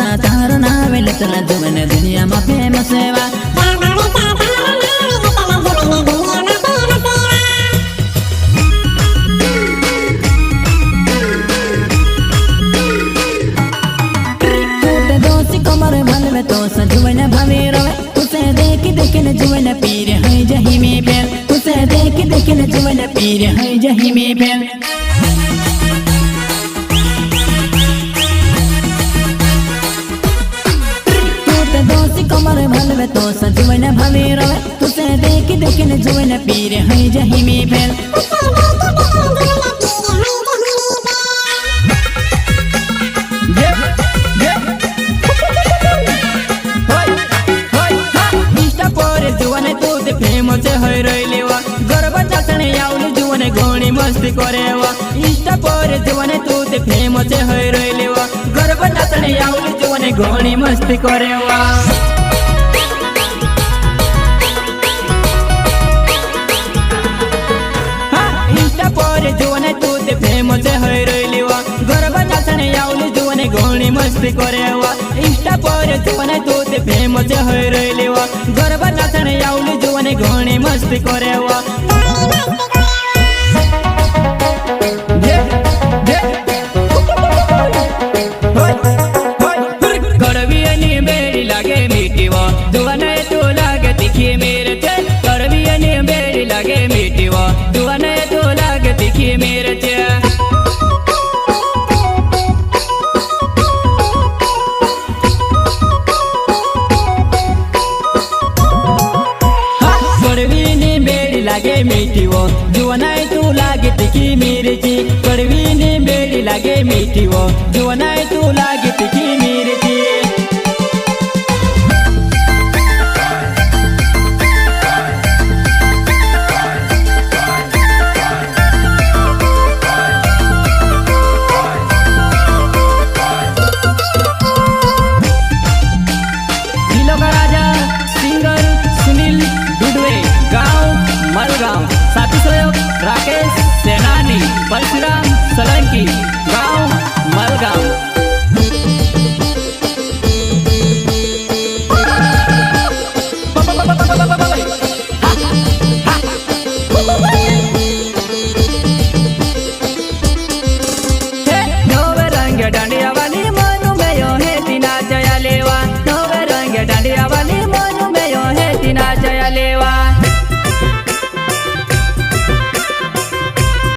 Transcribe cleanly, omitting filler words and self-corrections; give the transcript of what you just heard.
सा तारो नावे लतला जुवन दुनिया में फेमस सेवा कमर भल में तो सजुवन भवे रवे उसे देख देख न जुवन पीर है जही में फेल उसे देख देख न जुवन पीर है जही में फेल दोसी कमर भल में तो सजुवन भवे रवे उसे देख देख न जुवन पीर है जही में फेल फेमस है रहिलेवा गर्व चाचणे यावल जुवन घणी मस्ती करेवा इंस्टा पर जुवन तू ते फेमस है रहिलेवा गर्व चाचणे यावल जुवन घणी मस्ती करेवा इंस्टा पर जुवन तू ते फेमस है रहिलेवा गर्व चाचणे यावल जुवन घणी मस्ती करेवा इंस्टा पर जुवन तू ते फेमस है रहिलेवा गर्व चाचणे यावल जुवन घणी मस्ती करेवा कड़वी अनि बेड़ी लागे मीठीवा जुवन तू लागे तीखी मेरे चे कड़वी अनि बेड़ी लागे मीठीवा जुवन तू लागे तीखी मेरे चे लागे मीठी वो जुवनाई तू लागे तीखी मिर्ची कड़वी ने बेड़ी लागे मीठी वो जुवनाई तू लागे तीखी मिर्ची